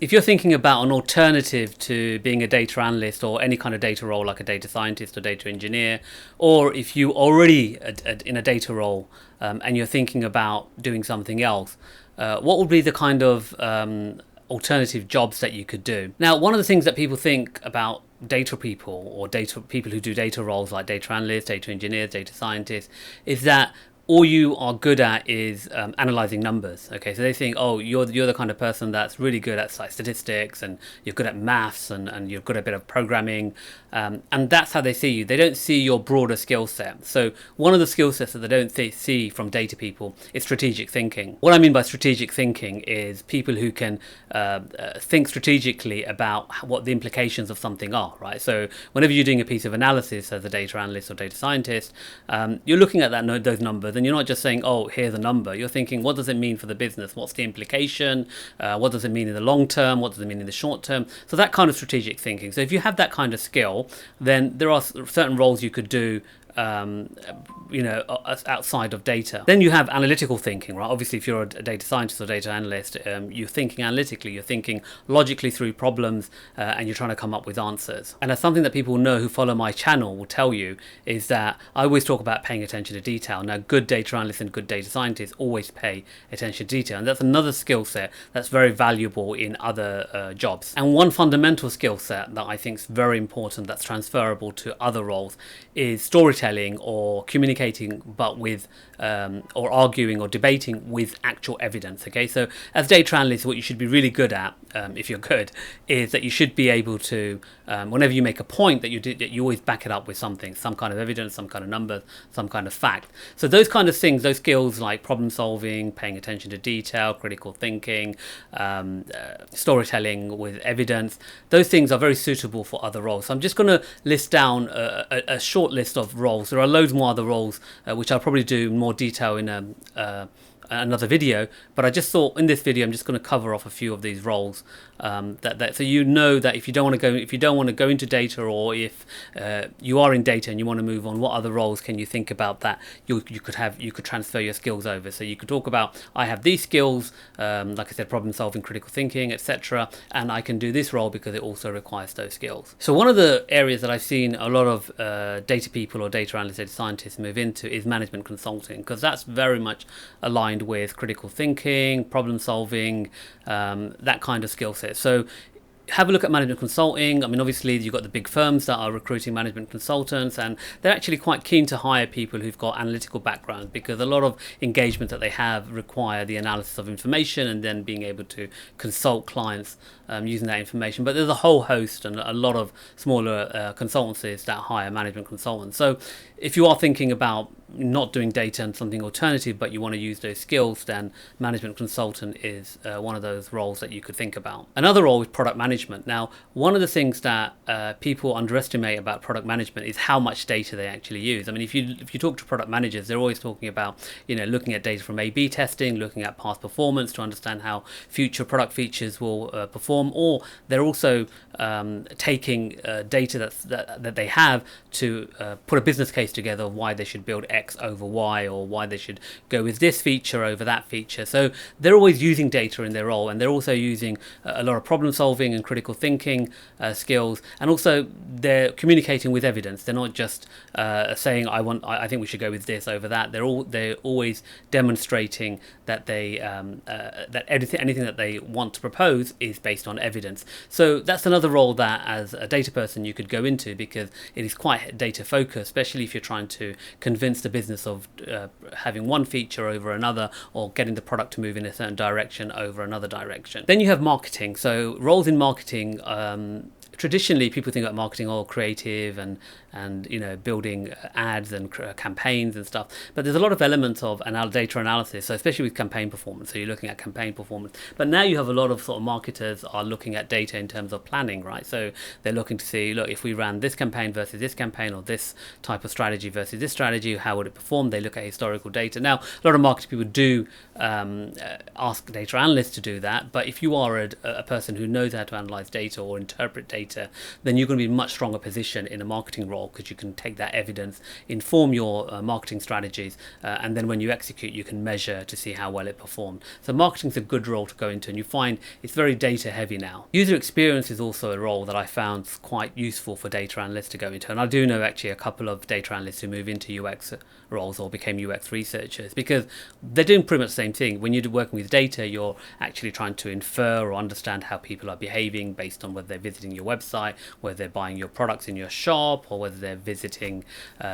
If you're thinking about an alternative to being a data analyst or any kind of data role like a data scientist or data engineer, or if you already in a data role and you're thinking about doing something else, what would be the kind of alternative jobs that you could do? Now, one of the things that people think about data people or data people who do data roles like data analysts, data engineers, data scientists is that all you are good at is analyzing numbers. Okay, so they think, oh, you're the kind of person that's really good at like statistics, and you're good at maths, and you're good at a bit of programming, and that's how they see you. They don't see your broader skill set. So one of the skill sets that they don't see from data people is strategic thinking. What I mean by strategic thinking is people who can think strategically about what the implications of something are. Right. So whenever you're doing a piece of analysis as a data analyst or data scientist, you're looking at those numbers. And you're not just saying, oh, here's a number. You're thinking, what does it mean for the business? What's the implication? What does it mean in the long term? What does it mean in the short term? So that kind of strategic thinking. So if you have that kind of skill, then there are certain roles you could do outside of data. Then you have analytical thinking, right? Obviously, if you're a data scientist or data analyst, you're thinking analytically, you're thinking logically through problems, and you're trying to come up with answers. And that's something that people know who follow my channel will tell you is that I always talk about paying attention to detail. Now, good data analysts and good data scientists always pay attention to detail, and that's another skill set that's very valuable in other jobs. And one fundamental skill set that I think is very important that's transferable to other roles is storytelling or communicating, but with or arguing or debating with actual evidence. Okay, so as data analysts, what you should be really good at, if you're good, is that you should be able to, whenever you make a point, that you always back it up with something, some kind of evidence, some kind of numbers, some kind of fact. So those kind of things, those skills like problem solving, paying attention to detail, critical thinking, storytelling with evidence, those things are very suitable for other roles. So I'm just going to list down a short list of roles. There are loads more other roles, which I'll probably do in more detail in another video, but I just thought in this video I'm just going to cover off a few of these roles, so you know that if you don't want to go into data, or if you are in data and you want to move on, what other roles can you think about that you could transfer your skills over. So you could talk about, I have these skills, like I said, problem solving, critical thinking, etc., and I can do this role because it also requires those skills. So one of the areas that I've seen a lot of data people or data analysts, data scientists move into is management consulting, because that's very much aligned with critical thinking, problem solving, that kind of skill set. So have a look at management consulting. I mean, obviously you've got the big firms that are recruiting management consultants, and they're actually quite keen to hire people who've got analytical backgrounds, because a lot of engagement that they have require the analysis of information and then being able to consult clients using that information. But there's a whole host and a lot of smaller consultancies that hire management consultants. So if you are thinking about not doing data and something alternative, but you want to use those skills, then management consultant is one of those roles that you could think about. Another role is product management. Now, one of the things that people underestimate about product management is how much data they actually use. I mean, if you talk to product managers, they're always talking about, looking at data from A/B testing, looking at past performance to understand how future product features will perform, or they're also taking data that they have to put a business case together of why they should build X over Y, or why they should go with this feature over that feature. So they're always using data in their role, and they're also using a lot of problem solving and critical thinking skills, and also they're communicating with evidence. They're not just saying I think we should go with this over that. They're always demonstrating that they that anything that they want to propose is based on evidence. So that's another role that as a data person you could go into, because it is quite data focused, especially if you're trying to convince the business of having one feature over another, or getting the product to move in a certain direction over another direction. Then you have marketing. So roles in marketing, traditionally people think about marketing all creative and building ads and campaigns and stuff, but there's a lot of elements of data analysis, so especially with campaign performance. So you're looking at campaign performance, but now you have a lot of sort of marketers are looking at data in terms of planning, right? So they're looking to see, look, if we ran this campaign versus this campaign, or this type of strategy versus this strategy, how would it perform? They look at historical data. Now, a lot of marketing people do ask data analysts to do that, but if you are a person who knows how to analyze data or interpret data data, then you're going to be in a much stronger position in a marketing role, because you can take that evidence, inform your marketing strategies, and then when you execute, you can measure to see how well it performed. So marketing is a good role to go into, and you find it's very data heavy now. User experience is also a role that I found quite useful for data analysts to go into, and I do know actually a couple of data analysts who move into UX roles or became UX researchers, because they're doing pretty much the same thing. When you're working with data, you're actually trying to infer or understand how people are behaving based on whether they're visiting your website, whether they're buying your products in your shop, or whether they're visiting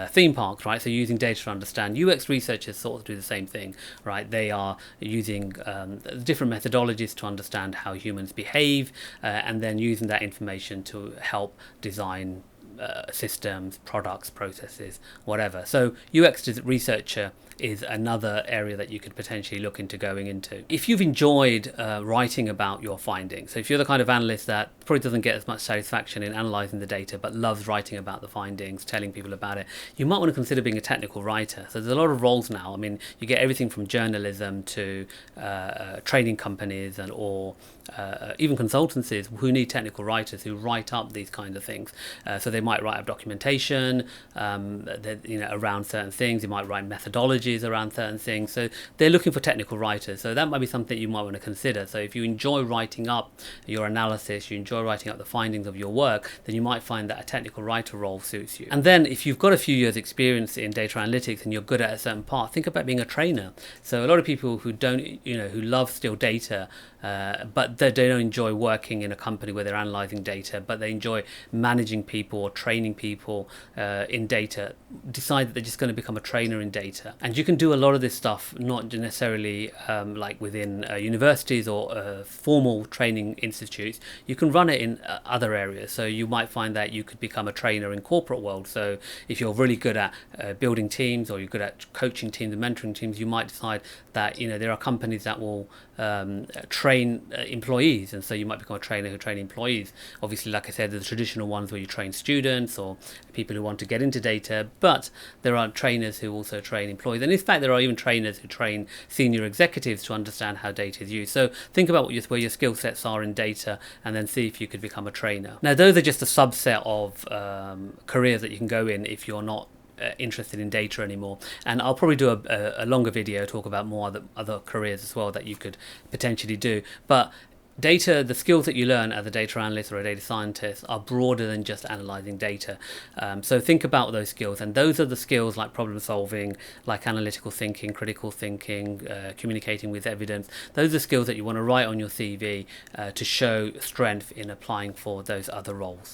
theme parks, right? So using data to understand. UX researchers sort of do the same thing, right? They are using different methodologies to understand how humans behave, and then using that information to help design systems, products, processes, whatever. So UX researcher is another area that you could potentially look into going into. If you've enjoyed writing about your findings, so if you're the kind of analyst that probably doesn't get as much satisfaction in analysing the data but loves writing about the findings, telling people about it, you might want to consider being a technical writer. So there's a lot of roles now. I mean, you get everything from journalism to training companies or even consultancies who need technical writers who write up these kinds of things. So they might write up documentation around certain things. They might write methodologies around certain things. So they're looking for technical writers. So that might be something you might want to consider. So if you enjoy writing up your analysis, you enjoy writing up the findings of your work, then you might find that a technical writer role suits you. And then if you've got a few years experience in data analytics and you're good at a certain part, think about being a trainer. So a lot of people who who love still data, but they don't enjoy working in a company where they're analyzing data, but they enjoy managing people or training people in data, decide that they're just going to become a trainer in data. And you can do a lot of this stuff, not necessarily like within universities or formal training institutes. You can run it in other areas. So you might find that you could become a trainer in corporate world. So if you're really good at building teams, or you're good at coaching teams and mentoring teams, you might decide that there are companies that will train employees, and so you might become a trainer who train employees. Obviously, like I said, there's the traditional ones where you train students or people who want to get into data, but there are trainers who also train employees, and in fact there are even trainers who train senior executives to understand how data is used. So think about where your skill sets are in data, and then see if you could become a trainer. Now those are just a subset of careers that you can go in if you're not interested in data anymore, and I'll probably do a longer video talk about more other careers as well that you could potentially do. But data, the skills that you learn as a data analyst or a data scientist are broader than just analyzing data. So think about those skills, and those are the skills like problem solving, like analytical thinking, critical thinking, communicating with evidence. Those are skills that you want to write on your CV to show strength in applying for those other roles.